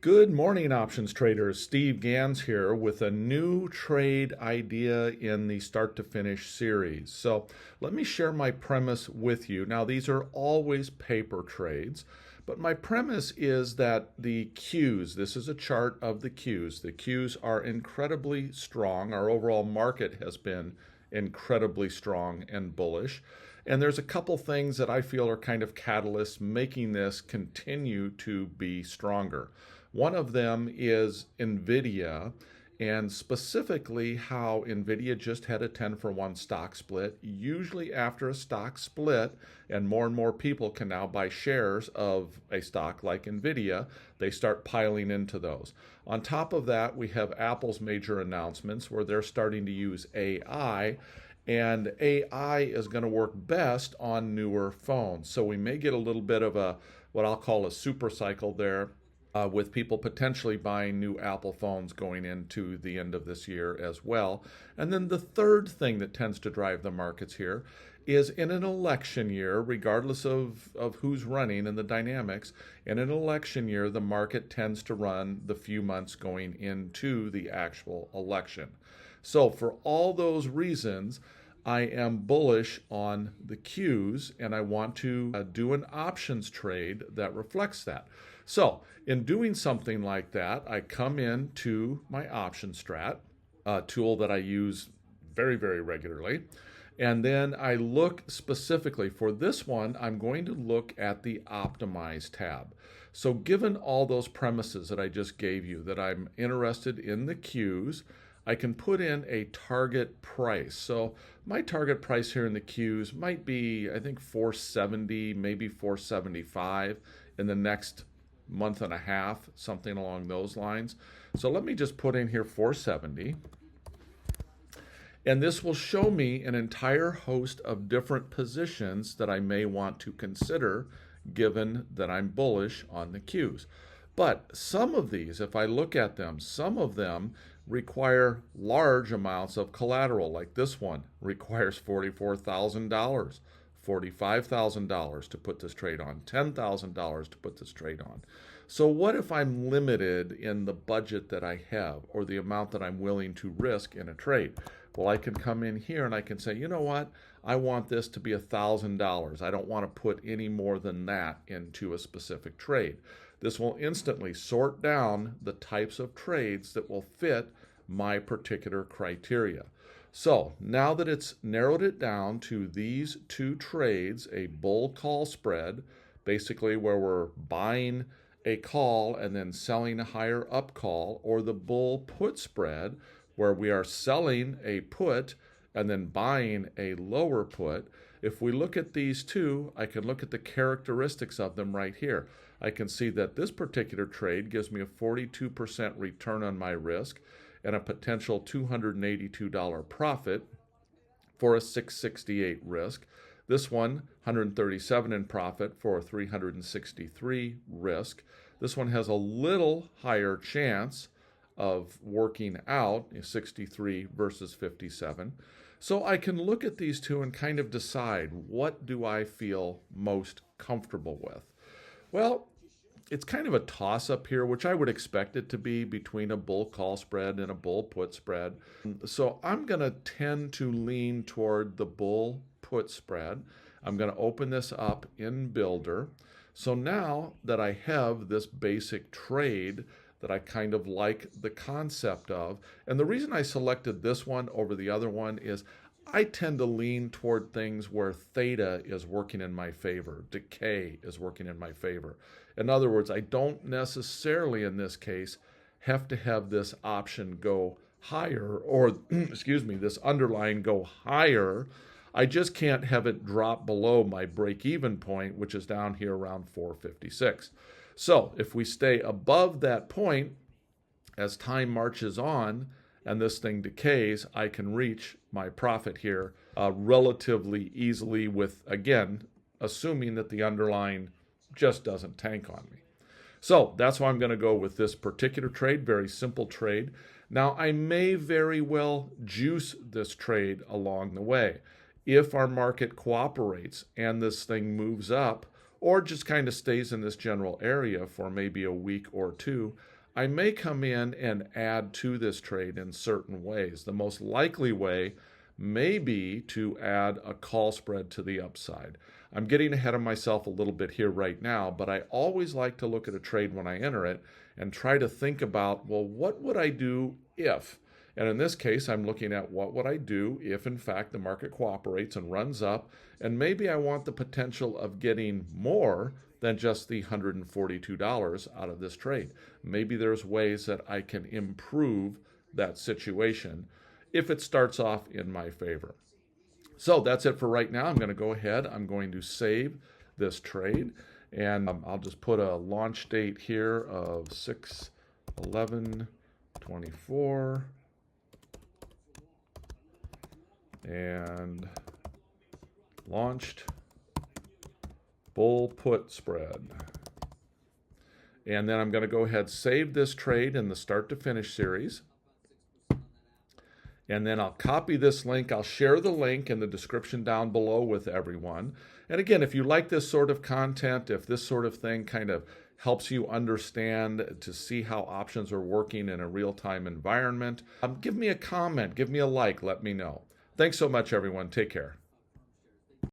Good morning, options traders. Steve Gans here with a new trade idea in the start to finish series. So let me share my premise with you. Now, these are always paper trades, but my premise is that the Qs, this is a chart of the Qs. The Qs are incredibly strong. Our overall market has been incredibly strong and bullish. And there's a couple things that I feel are kind of catalysts making this continue to be stronger. One of them is NVIDIA, and specifically how NVIDIA just had a 10-for-1 stock split. Usually after a stock split, and more people can now buy shares of a stock like NVIDIA, they start piling into those. On top of that, we have Apple's major announcements where they're starting to use AI, and AI is going to work best on newer phones. So we may get a little bit of a what I'll call a super cycle there, with people potentially buying new Apple phones going into the end of this year as well. And then the third thing that tends to drive the markets here is in an election year, regardless of who's running and the dynamics, in an election year, the market tends to run the few months going into the actual election. So for all those reasons, I am bullish on the Qs, and I want to do an options trade that reflects that. So in doing something like that, I come into my option strat, a tool that I use very regularly, and then I look specifically for this one. I'm going to look at the optimize tab. So given all those premises that I just gave you, that I'm interested in the Qs, I can put in a target price. So my target price here in the Qs might be, I think, 470, maybe 475 in the next month and a half, something along those lines. So let me just put in here 470. And this will show me an entire host of different positions that I may want to consider given that I'm bullish on the Qs. But some of these, if I look at them, some of them require large amounts of collateral, like this one requires $44,000, $45,000 to put this trade on, $10,000 to put this trade on. So what if I'm limited in the budget that I have or the amount that I'm willing to risk in a trade? Well, I can come in here and I can say, you know what? I want this to be $1,000. I don't want to put any more than that into a specific trade. This will instantly sort down the types of trades that will fit my particular criteria. So now that it's narrowed it down to these two trades, a bull call spread, basically where we're buying a call and then selling a higher up call, or the bull put spread, where we are selling a put and then buying a lower put. If we look at these two, I can look at the characteristics of them right here. I can see that this particular trade gives me a 42% return on my risk and a potential $282 profit for a 668 risk. This one, 137 in profit for a 363 risk. This one has a little higher chance of working out, 63 versus 57. So I can look at these two and kind of decide, what do I feel most comfortable with? Well, it's kind of a toss-up here, which I would expect it to be between a bull call spread and a bull put spread. So I'm going to tend to lean toward the bull put spread. I'm going to open this up in Builder. So now that I have this basic trade that I kind of like the concept of, and the reason I selected this one over the other one is I tend to lean toward things where theta is working in my favor, decay is working in my favor. In other words, I don't necessarily in this case have to have this option go higher, or excuse me, this underlying go higher. I just can't have it drop below my break-even point, which is down here around 456. So if we stay above that point, as time marches on and this thing decays, I can reach my profit here relatively easily with, again, assuming that the underlying just doesn't tank on me. So that's why I'm going to go with this particular trade, very simple trade. Now, I may very well juice this trade along the way. If our market cooperates and this thing moves up or just kind of stays in this general area for maybe a week or two, I may come in and add to this trade in certain ways. The most likely way may be to add a call spread to the upside. I'm getting ahead of myself a little bit here right now, but I always like to look at a trade when I enter it and try to think about, well, what would I do if? And in this case, I'm looking at what would I do if, in fact, the market cooperates and runs up, and maybe I want the potential of getting more than just the $142 out of this trade. Maybe there's ways that I can improve that situation if it starts off in my favor. So that's it for right now. I'm going to go ahead. I'm going to save this trade, and I'll just put a launch date here of 6/11/24. And launched Bull Put Spread. And then I'm going to go ahead, save this trade in the start to finish series. And then I'll copy this link. I'll share the link in the description down below with everyone. And again, if you like this sort of content, if this sort of thing kind of helps you understand to see how options are working in a real-time environment, give me a comment, give me a like, let me know. Thanks so much, everyone. Take care.